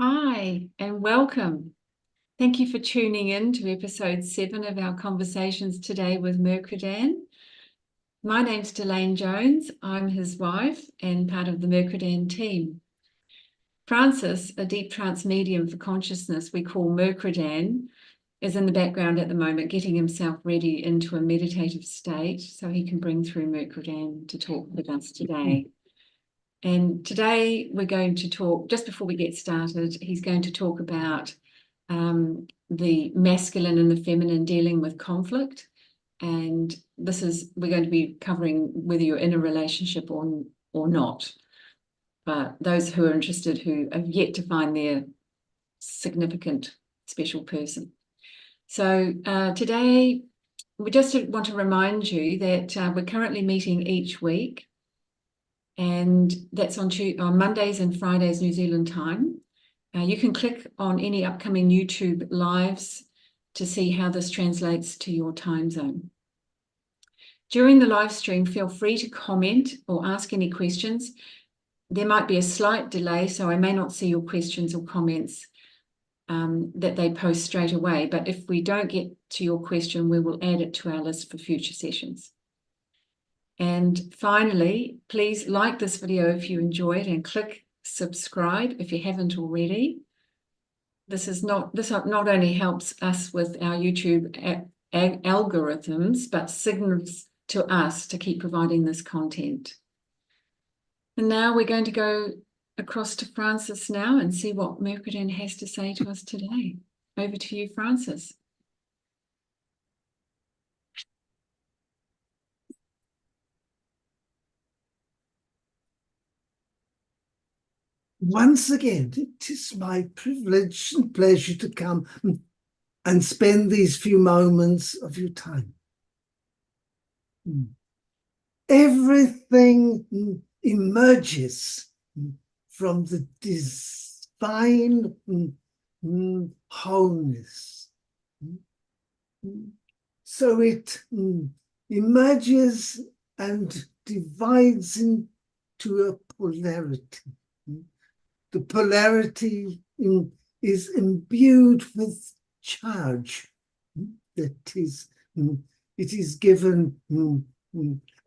Hi, and welcome. Thank you for tuning in to episode 7 of our conversations today with Mercredan. My name's Delane Jones. I'm his wife and part of the Mercredan team. Francis, a deep trance medium for consciousness we call Mercredan, is in the background at the moment, getting himself ready into a meditative state so he can bring through Mercredan to talk with us today. And today we're going to talk, just before we get started, he's going to talk about the masculine and the feminine dealing with conflict. And we're going to be covering whether you're in a relationship or not. But those who are interested who have yet to find their significant special person. So today we just want to remind you that we're currently meeting each week. And that's on Mondays and Fridays, New Zealand time. You can click on any upcoming YouTube lives to see how this translates to your time zone. During the live stream, feel free to comment or ask any questions. There might be a slight delay, so I may not see your questions or comments that they post straight away. But if we don't get to your question, we will add it to our list for future sessions. And finally, please like this video if you enjoy it and click subscribe if you haven't already. This not only helps us with our YouTube algorithms, but signals to us to keep providing this content. And now we're going to go across to Francis now and see what Mercredan has to say to us today. Over to you, Francis. Once again, it is my privilege and pleasure to come and spend these few moments of your time. Everything emerges from the divine wholeness. So it emerges and divides into a polarity. The polarity is imbued with charge. That is, it is given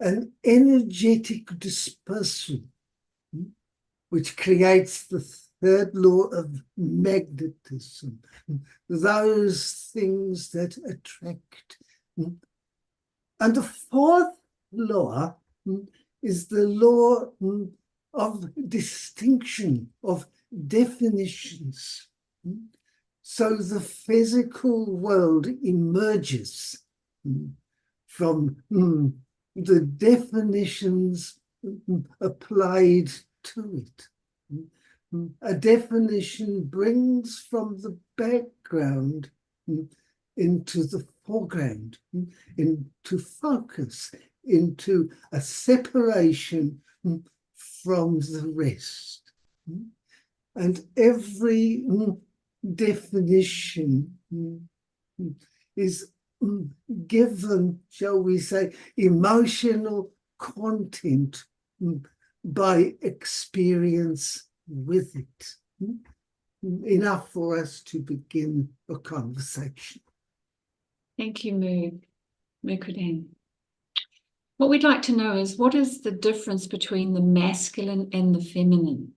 an energetic dispersal, which creates the third law of magnetism, those things that attract. And the fourth law is the law of distinction, of definitions. So the physical world emerges from the definitions applied to it. A definition brings from the background into the foreground, into focus, into a separation from the rest. And every definition is given, shall we say, emotional content by experience with it. Enough for us to begin a conversation. Thank you, Mercredan. What we'd like to know is, what is the difference between the masculine and the feminine?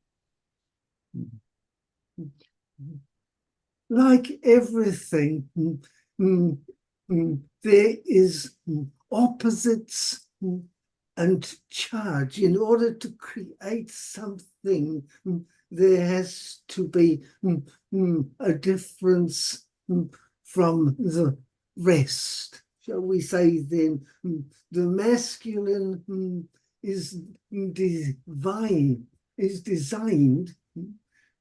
Like everything, there is opposites and charge. In order to create something, there has to be a difference from the rest. Shall we say then, the masculine is designed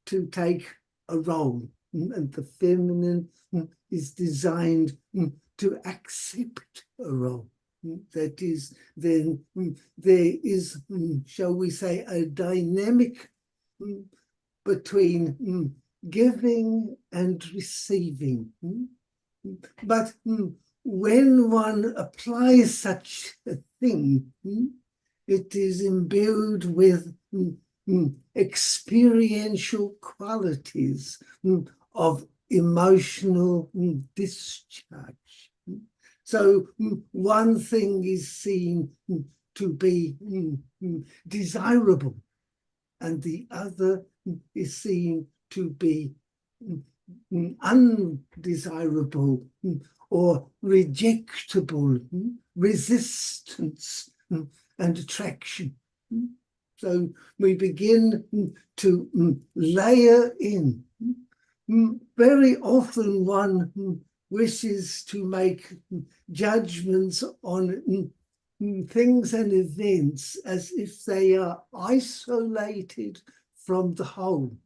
to take a role, and the feminine is designed to accept a role. That is, then there is, shall we say, a dynamic between giving and receiving. But when one applies such a thing, it is imbued with experiential qualities of emotional discharge. So one thing is seen to be desirable, and the other is seen to be undesirable or rejectable, resistance and attraction. So we begin to layer in. Very often one wishes to make judgments on things and events as if they are isolated from the whole.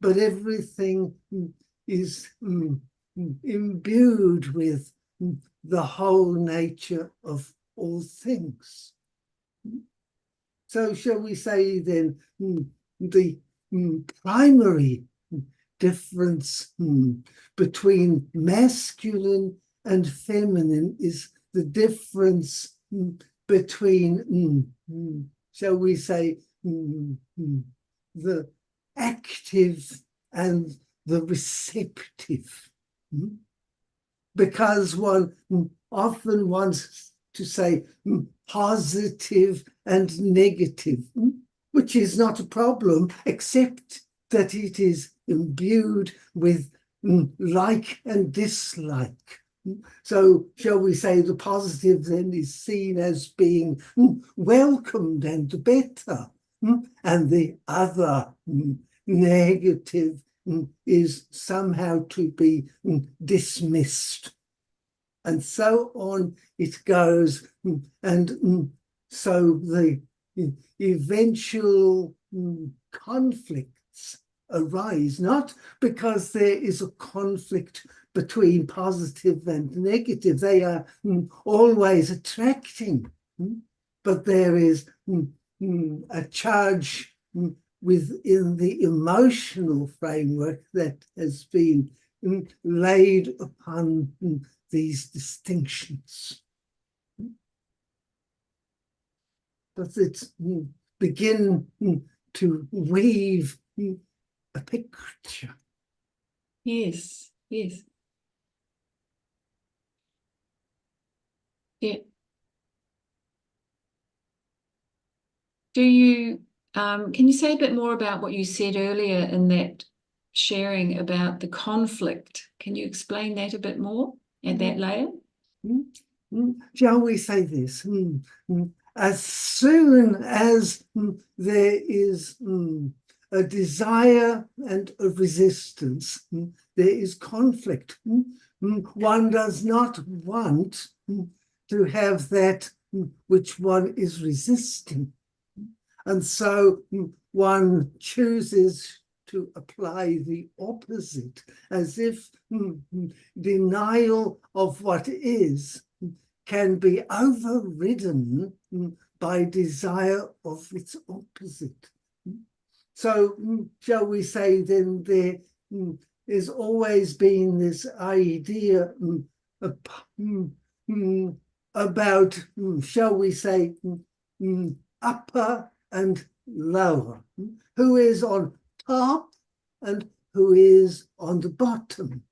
But everything is imbued with the whole nature of all things. So shall we say then the primary difference between masculine and feminine is the difference between, shall we say, the active and the receptive. Because one often wants to say positive and negative, which is not a problem, except that it is imbued with like and dislike. So shall we say the positive then is seen as being welcomed and better, and the other negative is somehow to be dismissed. And so on it goes, and so the eventual conflicts arise, not because there is a conflict between positive and negative, they are always attracting, but there is a charge within the emotional framework that has been laid upon these distinctions. Does it begin to weave a picture? Yes, yes. Yeah. Do you, can you say a bit more about what you said earlier in that sharing about the conflict? Can you explain that a bit more at that layer? Shall we say this? As soon as there is a desire and a resistance, there is conflict. One does not want to have that which one is resisting. And so one chooses to apply the opposite, as if denial of what is can be overridden by desire of its opposite. So shall we say then there is always been this idea about, shall we say, upper and lower, who is on top and who is on the bottom,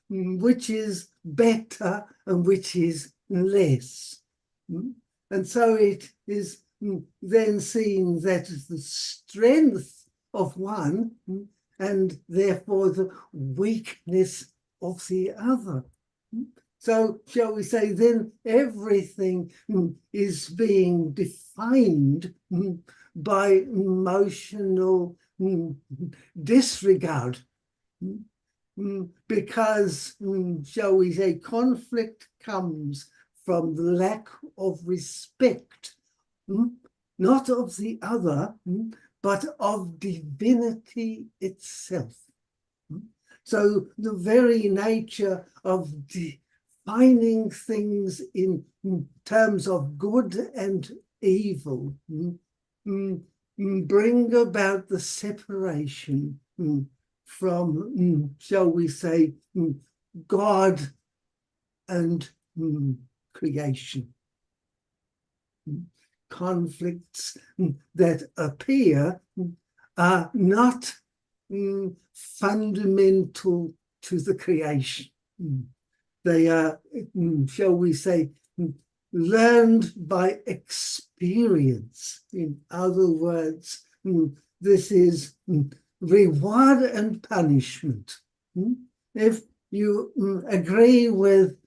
which is better and which is less. And so it is then seen that the strength of one and therefore the weakness of the other. So shall we say then everything is being defined by emotional disregard, because, shall we say, conflict comes from the lack of respect, not of the other, but of divinity itself. So the very nature of defining things in terms of good and evil bring about the separation from, shall we say, God and creation. conflicts that appear are not fundamental to the creation. They are, shall we say, learned by experience. In other words, this is reward and punishment. If you agree with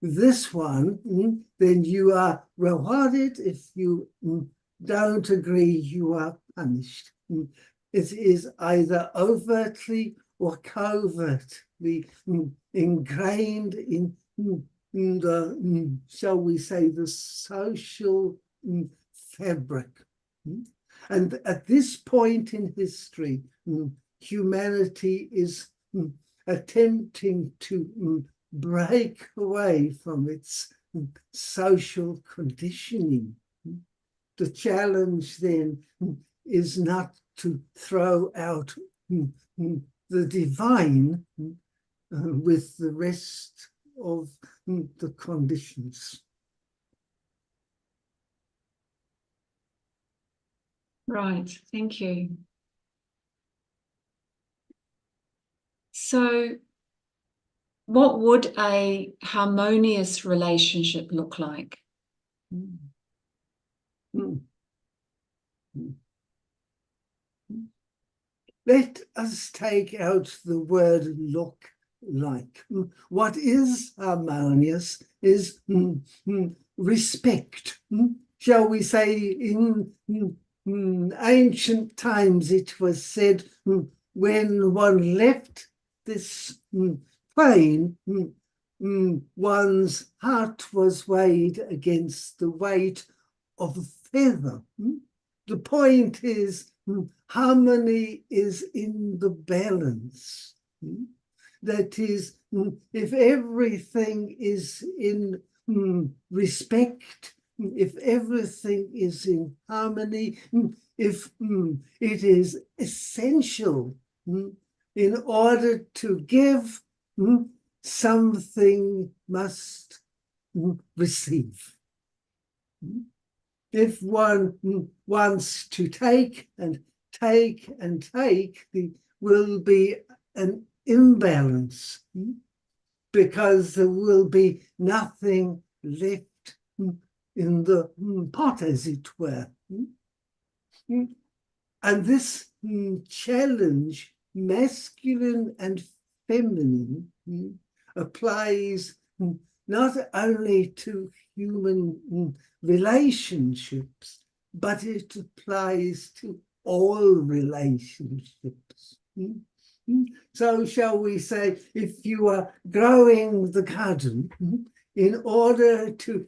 this one, then you are rewarded. If you don't agree, you are punished. It is either overtly or covertly ingrained in the, shall we say, the social fabric. And at this point in history, humanity is attempting to break away from its social conditioning. The challenge then is not to throw out the divine with the rest of the conditions. Right, thank you. So, what would a harmonious relationship look like? Let us take out the word look like. What is harmonious is respect. Shall we say, in ancient times it was said, when one left this plane, one's heart was weighed against the weight of a feather. The point is, harmony is in the balance. That is, if everything is in respect, if everything is in harmony, if it is essential in order to give, something must receive. If one wants to take and take and take, there will be an imbalance because there will be nothing left in the pot, as it were. And this challenge, masculine and feminine, applies not only to human relationships, but it applies to all relationships. So shall we say, if you are growing the garden, in order to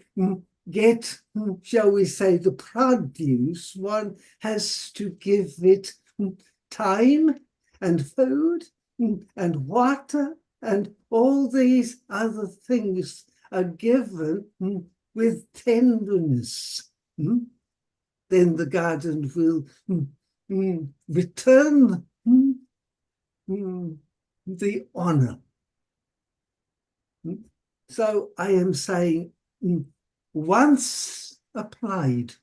get, shall we say, the produce, one has to give it time and food and water, and all these other things are given with tenderness. Then the garden will return the honor. So I am saying, once applied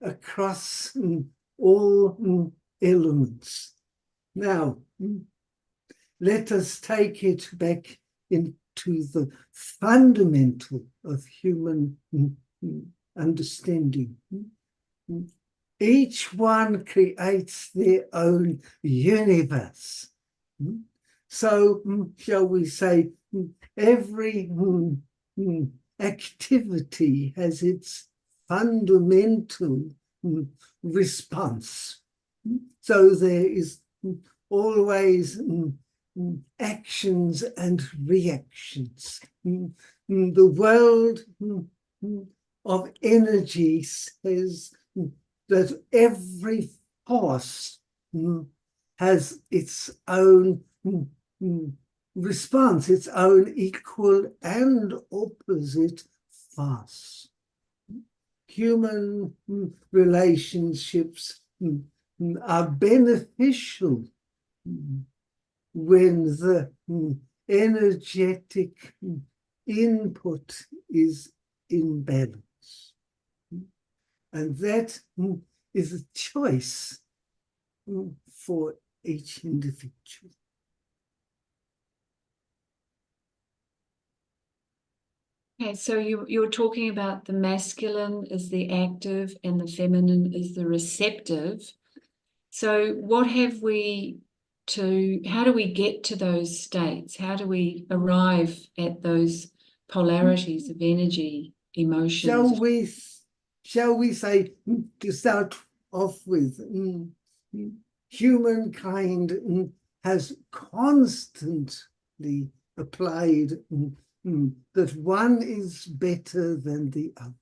across all elements. Now, let us take it back into the fundamental of human understanding. Each one creates their own universe. So, shall we say, every activity has its fundamental response. So there is always actions and reactions. The world of energy says that every force has its own response, its own equal and opposite force. Human relationships are beneficial when the energetic input is in balance. And that is a choice for each individual. Okay, so you're talking about the masculine is the active and the feminine is the receptive. So how do we get to those states? How do we arrive at those polarities of energy, emotions? Shall we say, to start off with, humankind has constantly applied that one is better than the other.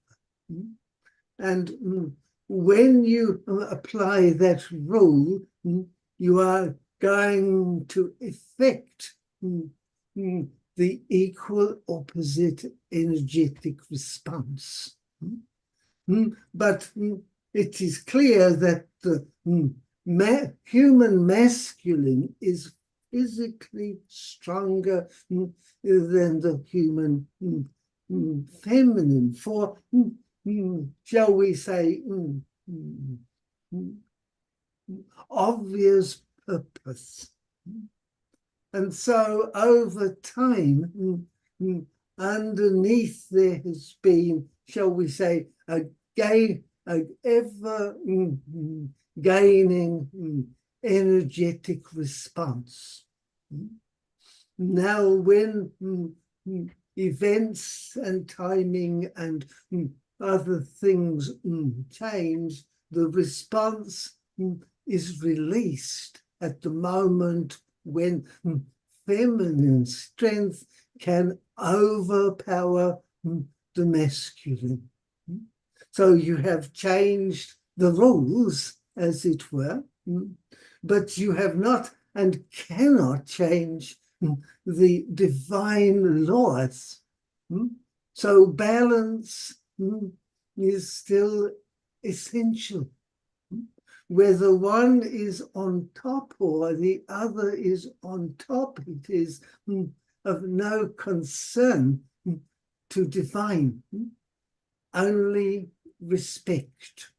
And when you apply that rule, you are going to effect the equal opposite energetic response. But it is clear that the human masculine is physically stronger than the human feminine for, shall we say, obvious purpose. And so over time, underneath there has been, shall we say, an ever gaining energetic response. Now, when events and timing and other things change, the response is released at the moment when feminine strength can overpower the masculine. So you have changed the rules, as it were, but you have not and cannot change the divine laws. So balance is still essential. Whether one is on top or the other is on top, it is of no concern to divine, only respect.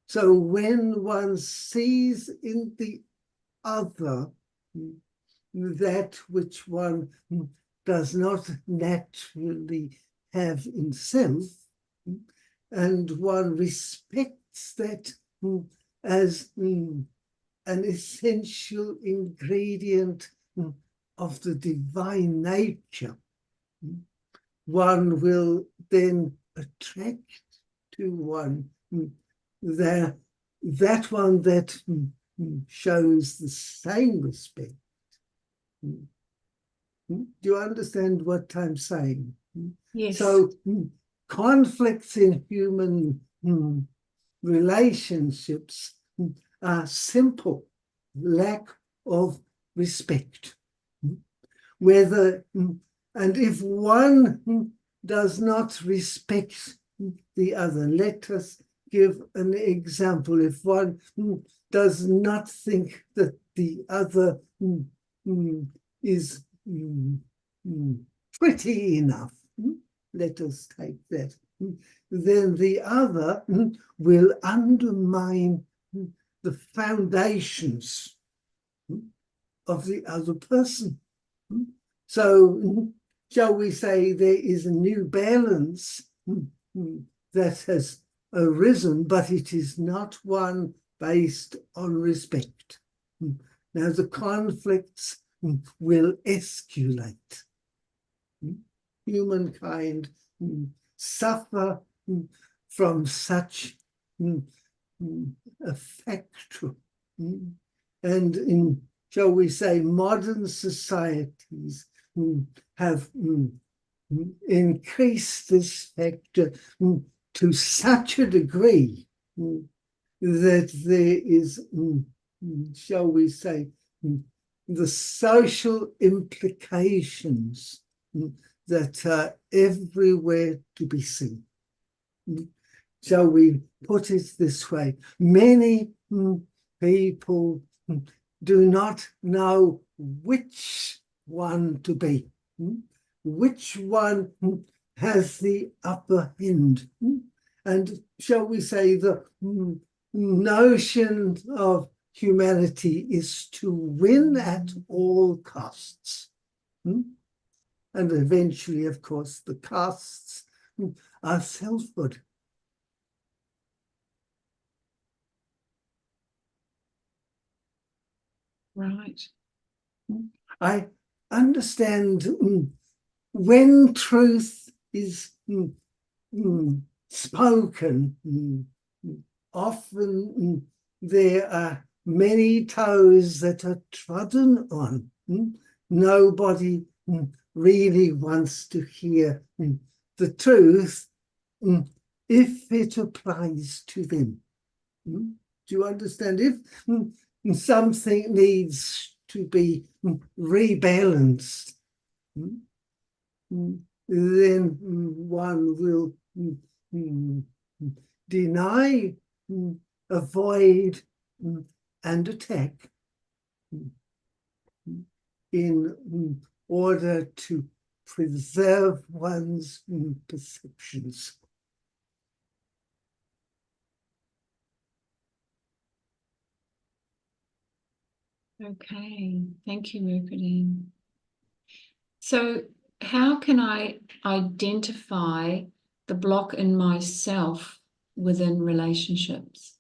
So when one sees in the other that which one does not naturally have in self, and one respects that as an essential ingredient of the divine nature, one will then attract to one that one that shows the same respect. Do you understand what I'm saying? Yes. So conflicts in human relationships are simple lack of respect. Whether, and if one does not respect the other, let us give an example. If one does not think that the other is pretty enough, let us take that, then the other will undermine the foundations of the other person. So, shall we say, there is a new balance that has arisen, but it is not one based on respect. Now, the conflicts will escalate. Humankind suffer from such a factor. And in, shall we say, modern societies have increased this factor to such a degree that there is, shall we say, the social implications that are everywhere to be seen. Shall we put it this way? Many people do not know which one to be, which one has the upper hand. And shall we say the notion of humanity is to win at all costs. And eventually, of course, the costs are selfhood. Right. I understand when truth is spoken, often there are many toes that are trodden on. Nobody really wants to hear the truth if it applies to them. Do you understand? If something needs to be rebalanced, then one will deny, avoid, and attack in order to preserve one's perceptions. Okay, thank you, Mercredan. So how can I identify the block in myself within relationships?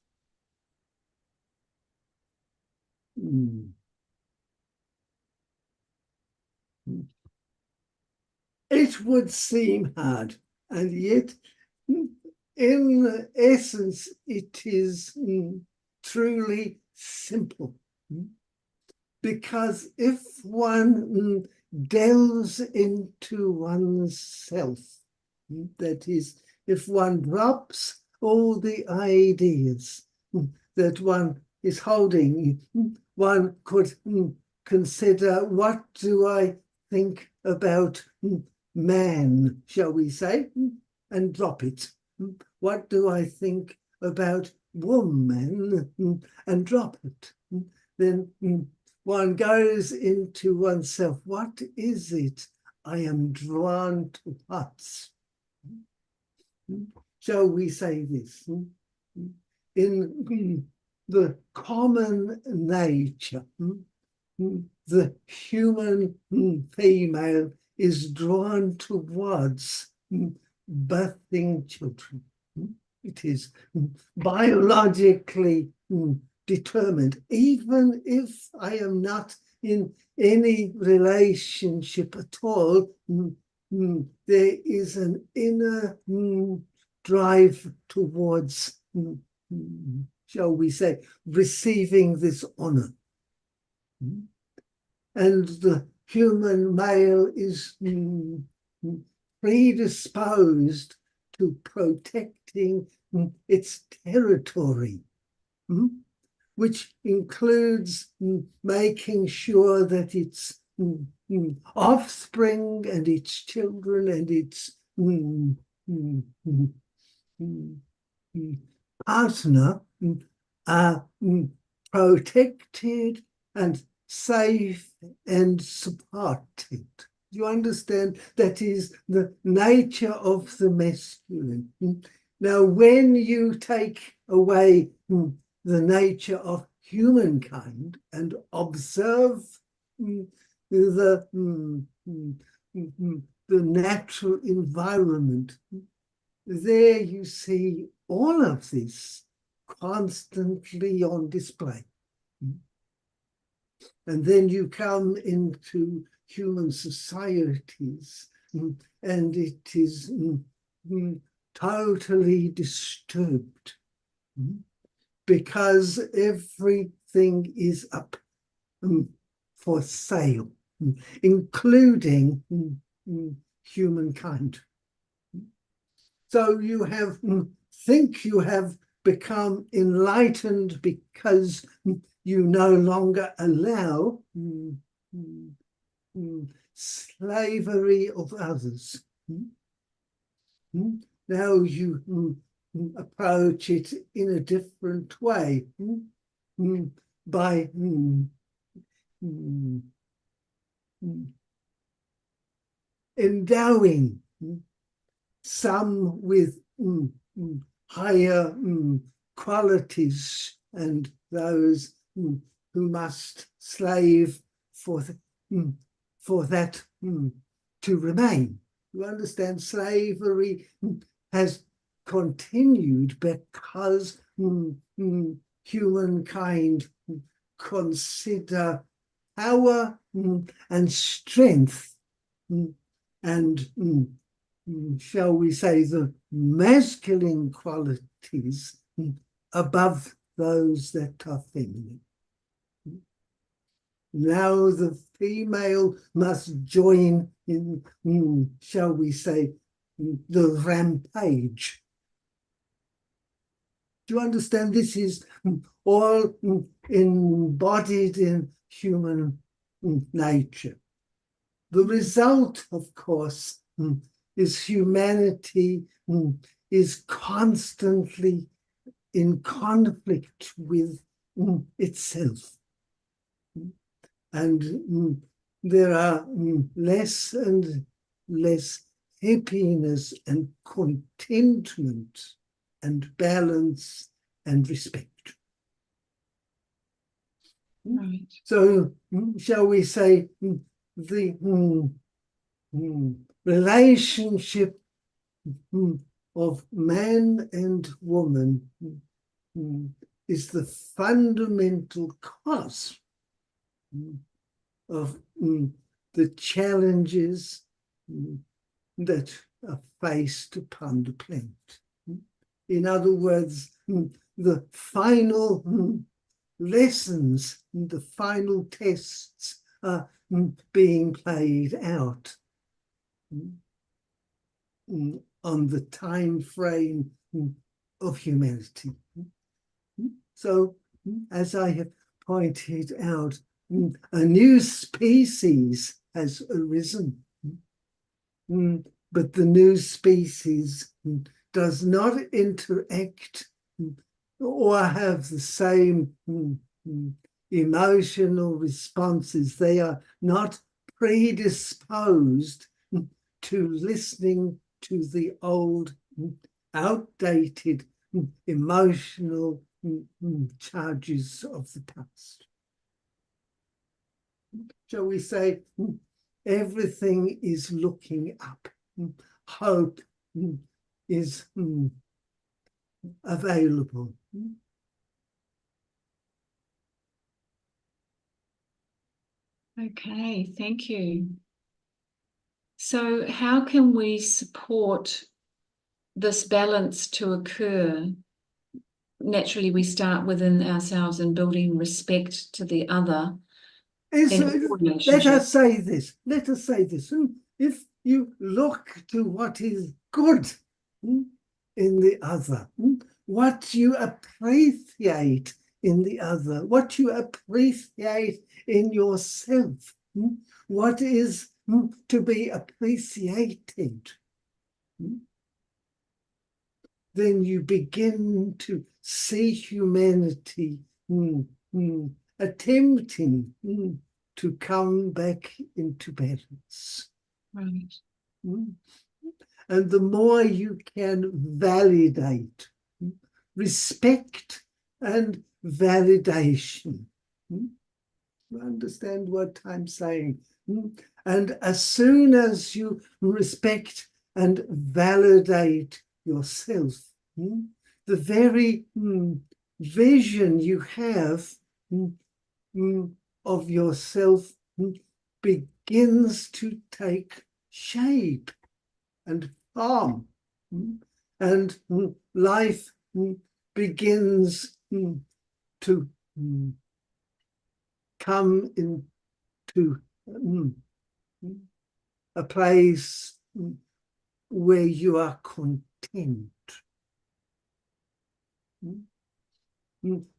It would seem hard, and yet in essence it is truly simple. Because if one delves into oneself, that is, if one drops all the ideas that one is holding, one could consider, what do I think about man, shall we say, and drop it. What do I think about woman, and drop it. Then one goes into oneself. What is it I am drawn towards? Shall we say this? In the common nature, the human female is drawn towards birthing children. It is biologically determined, even if I am not in any relationship at all. There is an inner drive towards, shall we say, receiving this honor. And the human male is predisposed to protecting its territory, which includes making sure that its offspring and its children and its partner are protected and safe and supported. You understand? That is the nature of the masculine. Now, when you take away the nature of humankind and observe the natural environment, there you see all of this constantly on display. And then you come into human societies, and it is totally disturbed, because everything is up for sale, including humankind. So you think you have become enlightened because you no longer allow slavery of others. Now you approach it in a different way, by endowing some with higher qualities and those who must slave for that to remain. You understand, slavery has continued because humankind consider power and strength and shall we say the masculine qualities above those that are feminine. Now the female must join in, shall we say, the rampage. Do you understand? This is all embodied in human nature. The result, of course, is humanity is constantly in conflict with itself. And there are less and less happiness and contentment and balance and respect. Right. So, shall we say, the relationship of man and woman is the fundamental cause of the challenges that are faced upon the planet. In other words, the final lessons, the final tests are being played out on the time frame of humanity. So, as I have pointed out, a new species has arisen, but the new species does not interact or have the same emotional responses. They are not predisposed to listening to the old, outdated emotional charges of the past. Shall we say, everything is looking up. Hope is available. Okay, thank you. So how can we support this balance to occur? Naturally, we start within ourselves and building respect to the other. Let us say this. If you look to what is good in the other, what you appreciate in the other, what you appreciate in yourself, what is to be appreciated, then you begin to see humanity attempting to come back into balance. Right. And the more you can validate, respect and validation. You understand what I'm saying? And as soon as you respect and validate yourself, the very vision you have of yourself begins to take shape and form, and life begins to come into a place where you are content.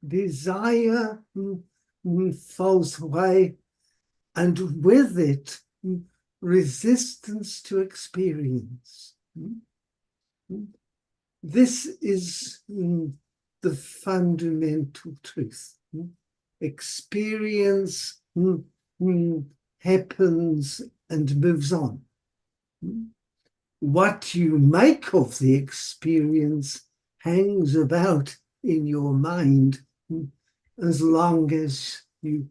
Desire falls away, and with it, resistance to experience. This is the fundamental truth. Experience happens and moves on. What you make of the experience hangs about in your mind as long as you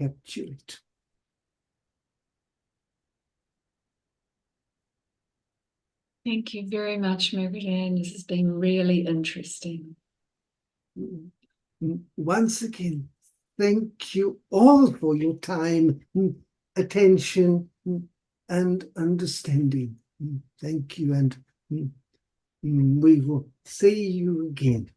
capture it. Thank you very much, Mercredan. This has been really interesting. Once again, thank you all for your time, attention, and understanding. Thank you, and we will see you again.